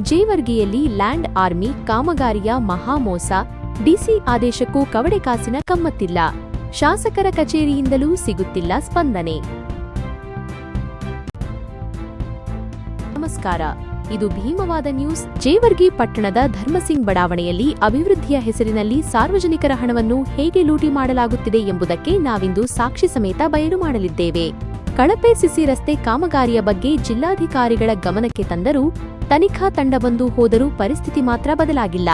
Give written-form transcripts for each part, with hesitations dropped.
ಜೇವರ್ಗಿಯಲ್ಲಿ land army ಕಾಮಗಾರಿಯ ಮಹಾಮೋಸ, DC ಆದೇಶಕ್ಕೂ ಕವಡೆ ಕಾಸಿನ ಕಮ್ಮತ್ತಿಲ್ಲ. ಶಾಸಕರ ಕಚೇರಿಯಿಂದಲೂ ಸಿಗುತ್ತಿಲ್ಲ ಸ್ಪಂದನೆ. ನಮಸ್ಕಾರ, ಇದು ಭೀಮವಾದ ನ್ಯೂಸ್. ಜೇವರ್ಗಿ ಪಟ್ಟಣದ ಧರ್ಮಸಿಂಗ್ ಬಡಾವಣೆಯಲ್ಲಿ ಅಭಿವೃದ್ಧಿಯ ಹೆಸರಿನಲ್ಲಿ ಸಾರ್ವಜನಿಕರ ಹಣವನ್ನು ಹೇಗೆ ಲೂಟಿ ಮಾಡಲಾಗುತ್ತಿದೆ ಎಂಬುದಕ್ಕೆ ನಾವಿಂದು ಸಾಕ್ಷಿ ಸಮೇತ ಬಯಲು ಮಾಡಲಿದ್ದೇವೆ. ಕಳಪೆ ಸಿಸಿ ರಸ್ತೆ ಕಾಮಗಾರಿಯ ಬಗ್ಗೆ ಜಿಲ್ಲಾಧಿಕಾರಿಗಳ ಗಮನಕ್ಕೆ ತಂದರೂ ತನಿಖಾ ತಂಡ ಬಂದು ಹೋದರೂ ಪರಿಸ್ಥಿತಿ ಮಾತ್ರ ಬದಲಾಗಿಲ್ಲ.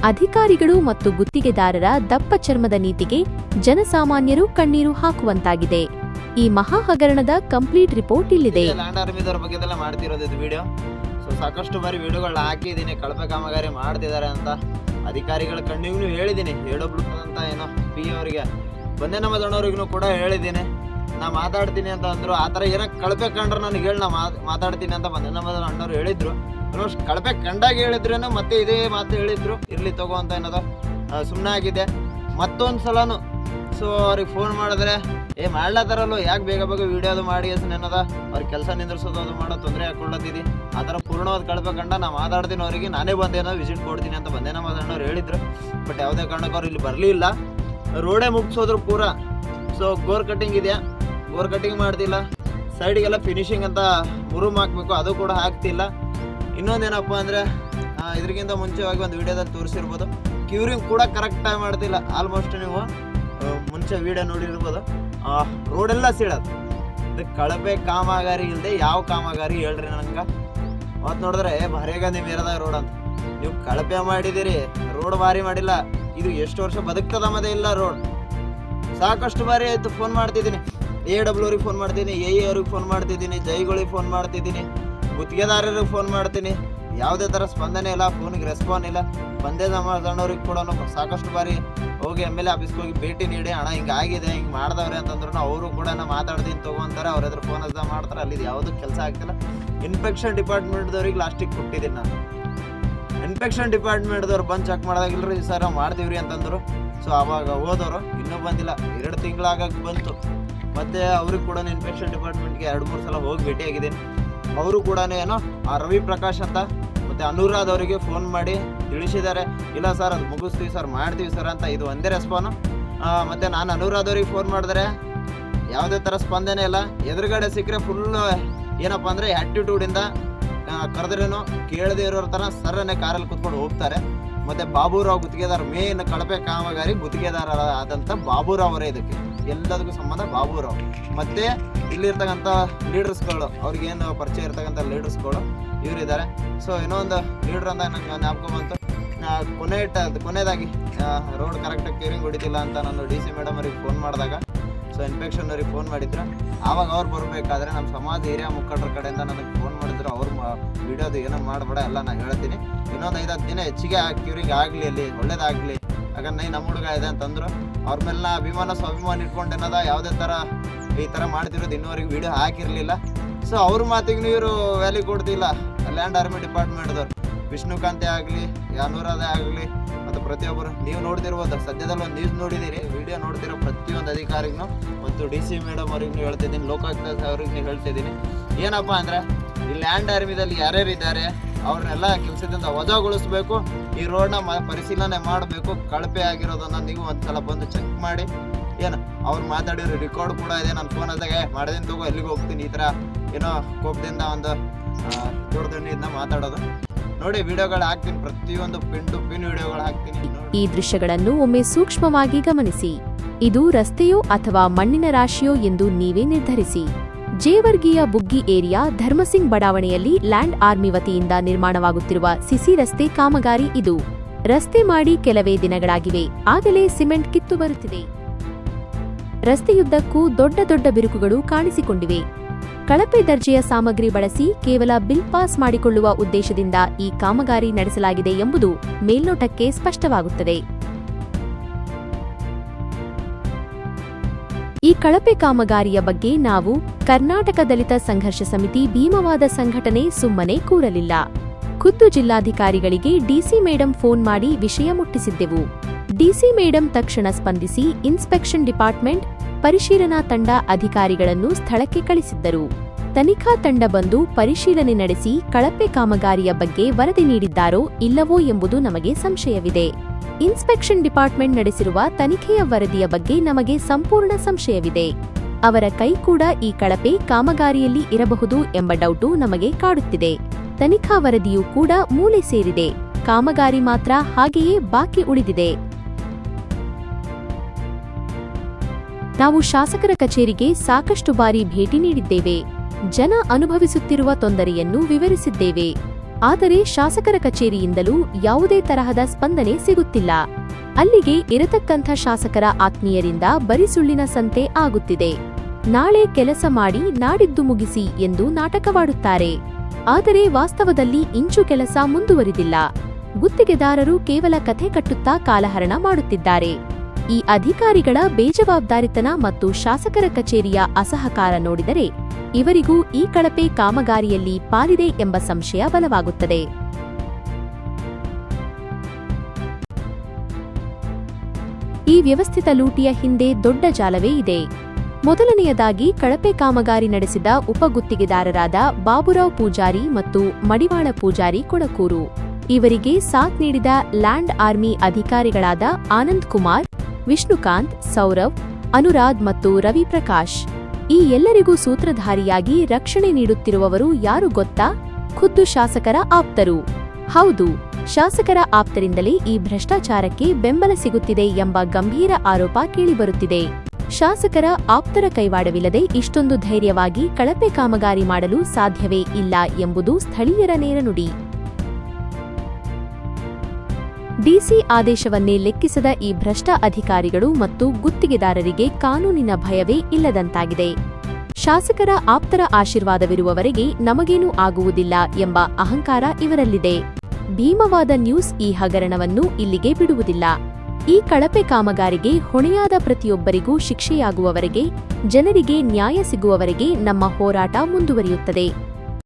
ಅಧಿಕಾರಿಗಳು ಮತ್ತು ಗುತ್ತಿಗೆದಾರರ ದಪ್ಪ ಚರ್ಮದ ನೀತಿಗೆ ಜನಸಾಮಾನ್ಯರು ಕಣ್ಣೀರು ಹಾಕುವಂತಾಗಿದೆ. ಈ ಮಹಾ ಹಗರಣದ ಕಂಪ್ಲೀಟ್ ರಿಪೋರ್ಟ್ ಇಲ್ಲಿದೆ. ಲ್ಯಾಂಡ್ ಆರ್ಮಿದವರ ಬಗ್ಗೆ ಮಾಡ್ತಿರೋದು ಇದು ವಿಡಿಯೋ. ಸಾಕಷ್ಟು ಬಾರಿ ವಿಡಿಯೋಗಳನ್ನ ಹಾಕಿದ್ದೀನಿ, ಕಳಪೆ ಕಾಮಗಾರಿ ಮಾಡ್ತಿದ್ದಾರೆ ಅಂತ ಅಧಿಕಾರಿಗಳ ಕಣ್ಣಿಗೂ ಹೇಳಿದ್ದೀನಿ. ಹೇಳೊಬ್ಳು ಅಂತ ಏನೋ ಪಿ ಅವರಿಗೆ, ಬಂದೆ ನಮ್ಮ ದಣ್ಣವ್ರಿಗೂ ಕೂಡ ಹೇಳಿದ್ದೀನಿ. ನಾ ಮಾತಾಡ್ತೀನಿ ಅಂತ ಅಂದ್ರು. ಆ ಥರ ಏನೋ ಕಳಪೆ ಕಂಡ್ರೆ ನನಗೆ ಹೇಳಿ ನಾ ಮಾತಾಡ್ತೀನಿ ಅಂತ ಬಂದೆ ನಮ್ಮ ಅಣ್ಣವ್ರು ಹೇಳಿದ್ರು. ಆಲ್ಮೋಸ್ಟ್ ಕಳಪೆ ಕಂಡಾಗ ಹೇಳಿದ್ರೇನು ಮತ್ತೆ ಇದೇ ಮಾತು ಹೇಳಿದ್ರು, ಇರ್ಲಿ ತಗೋ ಅಂತ ಅನ್ನೋದು ಸುಮ್ಮನೆ ಆಗಿದೆ. ಮತ್ತೊಂದು ಸಲನು ಅವ್ರಿಗೆ ಫೋನ್ ಮಾಡಿದ್ರೆ ಮಾಡ್ಲತ್ತಾರಲ್ಲೋ, ಯಾಕೆ ಬೇಗ ಬೇಗ ವಿಡಿಯೋ ಅದು ಮಾಡಿ ಅನ್ನೋದ ಅವ್ರಿಗೆ ಕೆಲಸ ನಿಂದ್ರಿಸೋದು ಅದು ಮಾಡೋ ತೊಂದರೆ ಹಾಕೊಳ್ಳತ್ತಿದ್ದಿ. ಆ ಥರ ಪೂರ್ಣವಾದ ಕಳಪೆ ಕಂಡ ನಾ ಮಾತಾಡ್ತೀನಿ, ಅವರಿಗೆ ನಾನೇ ಬಂದೇನೋ ವಿಸಿಟ್ ಕೊಡ್ತೀನಿ ಅಂತ ಬಂದೆ ನಮ್ಮ ಅಣ್ಣವ್ರು ಹೇಳಿದ್ರು. ಬಟ್ ಯಾವುದೇ ಕಾರಣಕ್ಕೂ ಅವ್ರು ಇಲ್ಲಿ ಬರಲಿಲ್ಲ. ರೋಡೇ ಮುಗಿಸೋದ್ರು ಪೂರ. ಗೋರ್ ಕಟ್ಟಿಂಗ್ ಇದೆಯಾ, ಗೋರ್ ಕಟ್ಟಿಂಗ್ ಮಾಡ್ತಿಲ್ಲ. ಸೈಡಿಗೆಲ್ಲ ಫಿನಿಶಿಂಗ್ ಅಂತ ಮುರುಮ್ ಹಾಕಬೇಕು, ಅದು ಕೂಡ ಹಾಕ್ತಿಲ್ಲ. ಇನ್ನೊಂದೇನಪ್ಪ ಅಂದರೆ ಇದಕ್ಕಿಂತ ಮುಂಚೆವಾಗಿ ಒಂದು ವಿಡಿಯೋದಲ್ಲಿ ತೋರಿಸಿರ್ಬೋದು, ಕ್ಯೂರಿಂಗ್ ಕೂಡ ಕರೆಕ್ಟಾಗಿ ಮಾಡ್ತಿಲ್ಲ. ಆಲ್ಮೋಸ್ಟ್ ನೀವು ಮುಂಚೆ ವಿಡಿಯೋ ನೋಡಿರ್ಬೋದು, ರೋಡೆಲ್ಲ ಸೀಳೋದು. ಇದಕ್ಕೆ ಕಳಪೆ ಕಾಮಗಾರಿ ಇಲ್ಲದೆ ಯಾವ ಕಾಮಗಾರಿ ಹೇಳ್ರಿ ನನಗೆ. ಅವತ್ತು ನೋಡಿದ್ರೆ ಭಾರಿಯಾಗಂದಿ ಮೇರದ ರೋಡ್ ಅಂತ. ನೀವು ಕಳಪೆ ಮಾಡಿದ್ದೀರಿ, ರೋಡ್ ಭಾರಿ ಮಾಡಿಲ್ಲ. ಇದು ಎಷ್ಟು ವರ್ಷ ಬದುಕ್ತದ ಮದೇ ಇಲ್ಲ ರೋಡ್. ಸಾಕಷ್ಟು ಬಾರಿ ಆಯಿತು ಫೋನ್ ಮಾಡ್ತಿದ್ದೀನಿ, AWರಿಗೆ ಫೋನ್ ಮಾಡ್ತೀನಿ, ಅವ್ರಿಗೆ ಫೋನ್ ಮಾಡ್ತಿದ್ದೀನಿ, ಜೈಗಳಿಗೆ ಫೋನ್ ಮಾಡ್ತಿದ್ದೀನಿ, ಗುತ್ತಿಗೆದಾರರಿಗೆ ಫೋನ್ ಮಾಡ್ತೀನಿ. ಯಾವುದೇ ಥರ ಸ್ಪಂದನೆ ಇಲ್ಲ, ಫೋನಿಗೆ ರೆಸ್ಪಾನ್ಸ್ ಇಲ್ಲ. ಬಂದೇ ನಮ್ಮ ದಣ್ಣವ್ರಿಗೆ ಕೂಡ ಸಾಕಷ್ಟು ಬಾರಿ ಹೋಗಿ MLA ಆಫೀಸ್ಗೆ ಹೋಗಿ ಭೇಟಿ ನೀಡಿ, ಅಣ್ಣ ಹಿಂಗೆ ಆಗಿದೆ, ಹಿಂಗೆ ಮಾಡಿದವ್ರೆ ಅಂತಂದ್ರು ಅವರು ಕೂಡ ಮಾತಾಡ್ತೀನಿ ತೊಗೊಂತಾರೆ. ಅವ್ರ ಎದುರು ಫೋನ್ ಹಚ್ಚ ಮಾಡ್ತಾರೆ. ಅಲ್ಲಿ ಯಾವುದೂ ಕೆಲಸ ಆಗ್ತಿಲ್ಲ. ಇನ್ಸ್ಪೆಕ್ಷನ್ ಡಿಪಾರ್ಟ್ಮೆಂಟ್ದವ್ರಿಗೆ ಲಾಸ್ಟಿಗೆ ಕೊಟ್ಟಿದ್ದೀನಿ ನಾನು. ಇನ್ಸ್ಪೆಕ್ಷನ್ ಡಿಪಾರ್ಟ್ಮೆಂಟ್ದವ್ರು ಬಂದು ಚೆಕ್ ಮಾಡಿದಾಗಿಲ್ರಿ ಸರ್ ಮಾಡ್ತೀವ್ರಿ ಅಂತಂದರು. ಆವಾಗ ಹೋದವರು ಇನ್ನೂ ಬಂದಿಲ್ಲ, 2 ತಿಂಗಳಾಗಕ್ಕೆ ಬಂತು. ಮತ್ತು ಅವ್ರಿಗೆ ಕೂಡ ಇನ್ಸ್ಪೆಕ್ಷನ್ ಡಿಪಾರ್ಟ್ಮೆಂಟ್ಗೆ 2-3 ಸಲ ಹೋಗಿ ಭೇಟಿಯಾಗಿದ್ದೀನಿ. ಅವರು ಕೂಡ ಏನೋ ಆ ರವಿ ಪ್ರಕಾಶ್ ಅಂತ ಮತ್ತು ಅನುರಾಧ್ ಅವರಿಗೆ ಫೋನ್ ಮಾಡಿ ತಿಳಿಸಿದ್ದಾರೆ, ಇಲ್ಲ ಸರ್ ಅದು ಮುಗಿಸ್ತೀವಿ ಸರ್, ಮಾಡ್ತೀವಿ ಸರ್ ಅಂತ. ಇದು ಒಂದೇ ರೆಸ್ಪಾನು. ಮತ್ತು ನಾನು ಅನುರಾಧ್ ಅವ್ರಿಗೆ ಫೋನ್ ಮಾಡಿದ್ರೆ ಯಾವುದೇ ಥರ ಸ್ಪಂದನೆ ಇಲ್ಲ. ಎದುರುಗಡೆ ಸಿಕ್ಕರೆ ಫುಲ್ ಏನಪ್ಪ ಅಂದರೆ ಆ್ಯಟಿಟ್ಯೂಡಿಂದ ಕರೆದ್ರೇನು ಕೇಳದೇ ಇರೋರ ಥರ ಸರ್ರನ್ನೇ ಕಾರಲ್ಲಿ ಕೂತ್ಕೊಂಡು ಹೋಗ್ತಾರೆ. ಮತ್ತು ಬಾಬುರಾವ್ ಗುತ್ತಿಗೆದಾರ, ಮೇನ್ ಕಳಪೆ ಕಾಮಗಾರಿ ಗುತ್ತಿಗೆದಾರ ಆದಂಥ ಬಾಬುರಾವ್ ಅವರೇ ಇದಕ್ಕೆ ಎಲ್ಲದಕ್ಕೂ ಸಂಬಂಧ ಬಾಬುರಾವ್. ಮತ್ತು ಇಲ್ಲಿರ್ತಕ್ಕಂಥ ಲೀಡರ್ಸ್ಗಳು, ಅವ್ರಿಗೇನು ಪರಿಚಯ ಇರ್ತಕ್ಕಂಥ ಲೀಡರ್ಸ್ಗಳು ಇವರಿದ್ದಾರೆ. ಇನ್ನೊಂದು ಲೀಡ್ರ್ ಅಂತ ನಂಗೆ ಜ್ಞಾಪಕ ಬಂತು. ಕೊನೆಯದಾಗಿ ರೋಡ್ ಕರೆಕ್ಟಾಗಿ ಕ್ಯೂರಿಂಗ್ ಹೊಡಿತಿಲ್ಲ ಅಂತ ನಾನು DC ಮೇಡಮ್ ಅವ್ರಿಗೆ ಫೋನ್ ಮಾಡಿದಾಗ, ಇನ್ಸ್ಪೆಕ್ಷನ್ ಅವ್ರಿಗೆ ಫೋನ್ ಮಾಡಿದ್ರು. ಆವಾಗ ಅವ್ರು ಬರಬೇಕಾದ್ರೆ ನಮ್ಮ ಸಮಾಜ ಹಿರಿಯ ಮುಖಂಡರ ಕಡೆಯಿಂದ ನನಗೆ ಫೋನ್ ಮಾಡಿದ್ರು. ಅವ್ರು ವಿಡಿಯೋದು ಏನೋ ಮಾಡಬೇಡ, ಎಲ್ಲ ನಾನು ಹೇಳ್ತೀನಿ, ಇನ್ನೊಂದು 5-10 ದಿನ ಹೆಚ್ಚಿಗೆ ಕ್ಯೂರಿಂಗ್ ಆಗಲಿ, ಅಲ್ಲಿ ಒಳ್ಳೇದಾಗಲಿ, ಯಾಕಂದ್ರೆ ನಮ್ಮ ಹುಡುಗ ಇದೆ ಅಂತಂದ್ರು. ಅವ್ರ ಮೇಲೆ ನಾ ಸ್ವಾಭಿಮಾನ ಇಟ್ಕೊಂಡು ಏನದ ಯಾವುದೇ ಥರ ಈ ಥರ ಮಾಡ್ತಿರೋದು ಇನ್ನೂವರೆಗೆ ವಿಡಿಯೋ ಹಾಕಿರಲಿಲ್ಲ. ಅವ್ರ ಮಾತಿಗೂ ಇವರು ವ್ಯಾಲ್ಯೂ ಕೊಡ್ತಿಲ್ಲ. ಲ್ಯಾಂಡ್ ಆರ್ಮಿ ಡಿಪಾರ್ಟ್ಮೆಂಟ್ದವ್ರು ವಿಷ್ಣುಕಾಂತೆ ಆಗಲಿ, ಅನುರಾಧೆ ಆಗಲಿ, ಮತ್ತು ಪ್ರತಿಯೊಬ್ಬರು ನೀವು ನೋಡ್ತಿರ್ಬೋದು. ಸದ್ಯದಲ್ಲಿ ಒಂದು ನ್ಯೂಸ್ ನೋಡಿದ್ದೀರಿ, ವಿಡಿಯೋ ನೋಡ್ತಿರೋ ಪ್ರತಿಯೊಂದು ಅಧಿಕಾರಿಗೂ ಮತ್ತು DC ಮೇಡಮ್ ಅವ್ರಿಗೂ ಹೇಳ್ತಿದ್ದೀನಿ, ಲೋಕಾಯುಕ್ತ ಅವ್ರಿಗೆ ಹೇಳ್ತಿದ್ದೀನಿ, ಏನಪ್ಪ ಅಂದರೆ ಈ ಲ್ಯಾಂಡ್ ಆರ್ಮಿದಲ್ಲಿ ಯಾರ್ಯಾರು ಇದ್ದಾರೆ ಅವ್ರನ್ನೆಲ್ಲ ಕೆಲಸದಿಂದ ವಜಾಗೊಳಿಸ್ಬೇಕು. ಈ ರೋಡ್ನ ಪರಿಶೀಲನೆ ಮಾಡಬೇಕು. ಕಳಪೆ ಆಗಿರೋದನ್ನು ನೀವು ಒಂದ್ಸಲ ಬಂದು ಚೆಕ್ ಮಾಡಿ. ಏನು ಅವ್ರು ಮಾತಾಡಿರೋ ರೆಕಾರ್ಡ್ ಕೂಡ ಇದೆ. ನಾನು ಫೋನ್ ಆದಾಗ ಮಾಡಿದೀನಿ ತಗೋ, ಎಲ್ಲಿಗೆ ಹೋಗ್ತೀನಿ, ಈ ಥರ ಏನೋ ಕೋಪದಿಂದ ಒಂದು ದೊಡ್ಡದಣ್ಣಿಂದ ಮಾತಾಡೋದು ನೋಡಿ. ವಿಡಿಯೋಗಳು ಹಾಕ್ತೀನಿ, ಪ್ರತಿಯೊಂದು ಪಿನ್ ಟು ಪಿನ್ ವಿಡಿಯೋಗಳು ಹಾಕ್ತೀನಿ. ಈ ದೃಶ್ಯಗಳನ್ನು ಒಮ್ಮೆ ಸೂಕ್ಷ್ಮವಾಗಿ ಗಮನಿಸಿ. ಇದು ರಸ್ತೆಯೋ ಅಥವಾ ಮಣ್ಣಿನ ರಾಶಿಯೋ ಎಂದು ನೀವೇ ನಿರ್ಧರಿಸಿ. ಜೇವರ್ಗಿಯ ಬುಗ್ಗಿ ಏರಿಯಾ ಧರ್ಮಸಿಂಗ್ ಬಡಾವಣೆಯಲ್ಲಿ ಲ್ಯಾಂಡ್ ಆರ್ಮಿ ವತಿಯಿಂದ ನಿರ್ಮಾಣವಾಗುತ್ತಿರುವ ಸಿಸಿ ರಸ್ತೆ ಕಾಮಗಾರಿ ಇದು. ರಸ್ತೆ ಮಾಡಿ ಕೆಲವೇ ದಿನಗಳಾಗಿವೆ, ಆಗಲೇ ಸಿಮೆಂಟ್ ಕಿತ್ತು ಬರುತ್ತಿದೆ. ರಸ್ತೆಯುದ್ದಕ್ಕೂ ದೊಡ್ಡ ದೊಡ್ಡ ಬಿರುಕುಗಳು ಕಾಣಿಸಿಕೊಂಡಿವೆ. ಕಳಪೆ ದರ್ಜೆಯ ಸಾಮಗ್ರಿ ಬಳಸಿ ಕೇವಲ ಬಿಲ್ ಪಾಸ್ ಮಾಡಿಕೊಳ್ಳುವ ಉದ್ದೇಶದಿಂದ ಈ ಕಾಮಗಾರಿ ನಡೆಸಲಾಗಿದೆ ಎಂಬುದು ಮೇಲ್ನೋಟಕ್ಕೆ ಸ್ಪಷ್ಟವಾಗುತ್ತದೆ. ಈ ಕಳಪೆ ಕಾಮಗಾರಿಯ ಬಗ್ಗೆ ನಾವು ಕರ್ನಾಟಕ ದಲಿತ ಸಂಘರ್ಷ ಸಮಿತಿ ಭೀಮವಾದ ಸಂಘಟನೆ ಸುಮ್ಮನೆ ಕೂರಲಿಲ್ಲ. ಖುದ್ದು ಜಿಲ್ಲಾಧಿಕಾರಿಗಳಿಗೆ DC ಮೇಡಂ ಫೋನ್ ಮಾಡಿ ವಿಷಯ ಮುಟ್ಟಿಸಿದ್ದೆವು. DC ಮೇಡಂ ತಕ್ಷಣ ಸ್ಪಂದಿಸಿ ಇನ್ಸ್ಪೆಕ್ಷನ್ ಡಿಪಾರ್ಟ್ಮೆಂಟ್ ಪರಿಶೀಲನಾ ತಂಡ ಅಧಿಕಾರಿಗಳನ್ನು ಸ್ಥಳಕ್ಕೆ ಕಳಿಸಿದ್ದರು. ತನಿಖಾ ತಂಡ ಬಂದು ಪರಿಶೀಲನೆ ನಡೆಸಿ ಕಳಪೆ ಕಾಮಗಾರಿಯ ಬಗ್ಗೆ ವರದಿ ನೀಡಿದ್ದಾರೋ ಇಲ್ಲವೋ ಎಂಬುದು ನಮಗೆ ಸಂಶಯವಿದೆ. ಇನ್ಸ್ಪೆಕ್ಷನ್ ಡಿಪಾರ್ಟ್ಮೆಂಟ್ ನಡೆಸಿರುವ ತನಿಖೆಯ ವರದಿಯ ಬಗ್ಗೆ ನಮಗೆ ಸಂಪೂರ್ಣ ಸಂಶಯವಿದೆ. ಅವರ ಕೈ ಕೂಡ ಈ ಕಳಪೆ ಕಾಮಗಾರಿಯಲ್ಲಿ ಇರಬಹುದು ಎಂಬ ಡೌಟು ನಮಗೆ ಕಾಡುತ್ತಿದೆ. ತನಿಖಾ ವರದಿಯೂ ಕೂಡ ಮೂಲೆ ಸೇರಿದೆ, ಕಾಮಗಾರಿ ಮಾತ್ರ ಹಾಗೆಯೇ ಬಾಕಿ ಉಳಿದಿದೆ. ನಾವು ಶಾಸಕರ ಕಚೇರಿಗೆ ಸಾಕಷ್ಟು ಬಾರಿ ಭೇಟಿ ನೀಡಿದ್ದೇವೆ. ಜನ ಅನುಭವಿಸುತ್ತಿರುವ ತೊಂದರೆಯನ್ನು ವಿವರಿಸಿದ್ದೇವೆ. ಆದರೆ ಶಾಸಕರ ಕಚೇರಿಯಿಂದಲೂ ಯಾವುದೇ ತರಹದ ಸ್ಪಂದನೆ ಸಿಗುತ್ತಿಲ್ಲ. ಅಲ್ಲಿಗೆ ಇರತಕ್ಕಂಥ ಶಾಸಕರ ಆತ್ಮೀಯರಿಂದ ಬರೀ ಸುಳ್ಳಿನ ಸಂತೆ ಆಗುತ್ತಿದೆ. ನಾಳೆ ಕೆಲಸ ಮಾಡಿ ನಾಡಿದ್ದು ಮುಗಿಸಿ ಎಂದು ನಾಟಕವಾಡುತ್ತಾರೆ. ಆದರೆ ವಾಸ್ತವದಲ್ಲಿ ಇಂಚು ಕೆಲಸ ಮುಂದುವರಿದಿಲ್ಲ. ಗುತ್ತಿಗೆದಾರರು ಕೇವಲ ಕಥೆ ಕಟ್ಟುತ್ತಾ ಕಾಲಹರಣ ಮಾಡುತ್ತಿದ್ದಾರೆ. ಈ ಅಧಿಕಾರಿಗಳ ಬೇಜವಾಬ್ದಾರಿತನ ಮತ್ತು ಶಾಸಕರ ಕಚೇರಿಯ ಅಸಹಕಾರ ನೋಡಿದರೆ ಇವರಿಗೂ ಈ ಕಳಪೆ ಕಾಮಗಾರಿಯಲ್ಲಿ ಪಾಲಿದೆ ಎಂಬ ಸಂಶಯ ಬಲವಾಗುತ್ತದೆ. ಈ ವ್ಯವಸ್ಥಿತ ಲೂಟಿಯ ಹಿಂದೆ ದೊಡ್ಡ ಜಾಲವೇ ಇದೆ. ಮೊದಲನೆಯದಾಗಿ ಕಳಪೆ ಕಾಮಗಾರಿ ನಡೆಸಿದ ಉಪಗುತ್ತಿಗೆದಾರರಾದ ಬಾಬುರಾವ್ ಪೂಜಾರಿ ಮತ್ತು ಮಡಿವಾಳ ಪೂಜಾರಿ ಕೊಣಕೂರು. ಇವರಿಗೆ ಸಾಥ್ ನೀಡಿದ ಲ್ಯಾಂಡ್ ಆರ್ಮಿ ಅಧಿಕಾರಿಗಳಾದ ಆನಂದ್ ಕುಮಾರ್, ವಿಷ್ಣುಕಾಂತ್, ಸೌರವ್, ಅನುರಾಗ್ ಮತ್ತು ರವಿ ಪ್ರಕಾಶ್. ಈ ಎಲ್ಲರಿಗೂ ಸೂತ್ರಧಾರಿಯಾಗಿ ರಕ್ಷಣೆ ನೀಡುತ್ತಿರುವವರು ಯಾರು ಗೊತ್ತಾ? ಖುದ್ದು ಶಾಸಕರ ಆಪ್ತರು. ಹೌದು, ಶಾಸಕರ ಆಪ್ತರಿಂದಲೇ ಈ ಭ್ರಷ್ಟಾಚಾರಕ್ಕೆ ಬೆಂಬಲ ಸಿಗುತ್ತಿದೆ ಎಂಬ ಗಂಭೀರ ಆರೋಪ ಕೇಳಿಬರುತ್ತಿದೆ. ಶಾಸಕರ ಆಪ್ತರ ಕೈವಾಡವಿಲ್ಲದೆ ಇಷ್ಟೊಂದು ಧೈರ್ಯವಾಗಿ ಕಳಪೆ ಕಾಮಗಾರಿ ಮಾಡಲು ಸಾಧ್ಯವೇ ಇಲ್ಲ ಎಂಬುದು ಸ್ಥಳೀಯರ ನೇರನುಡಿ. ಡಿಸಿ ಆದೇಶವನ್ನೇ ಲೆಕ್ಕಿಸದ ಈ ಭ್ರಷ್ಟ ಅಧಿಕಾರಿಗಳು ಮತ್ತು ಗುತ್ತಿಗೆದಾರರಿಗೆ ಕಾನೂನಿನ ಭಯವೇ ಇಲ್ಲದಂತಾಗಿದೆ. ಶಾಸಕರ ಆಪ್ತರ ಆಶೀರ್ವಾದವಿರುವವರೆಗೆ ನಮಗೇನೂ ಆಗುವುದಿಲ್ಲ ಎಂಬ ಅಹಂಕಾರ ಇವರಲ್ಲಿದೆ. ಭೀಮವಾದ ನ್ಯೂಸ್ ಈ ಹಗರಣವನ್ನು ಇಲ್ಲಿಗೆ ಬಿಡುವುದಿಲ್ಲ. ಈ ಕಳಪೆ ಕಾಮಗಾರಿಗೆ ಹೊಣೆಯಾದ ಪ್ರತಿಯೊಬ್ಬರಿಗೂ ಶಿಕ್ಷೆಯಾಗುವವರೆಗೆ, ಜನರಿಗೆ ನ್ಯಾಯ ಸಿಗುವವರೆಗೆ ನಮ್ಮ ಹೋರಾಟ ಮುಂದುವರಿಯುತ್ತದೆ.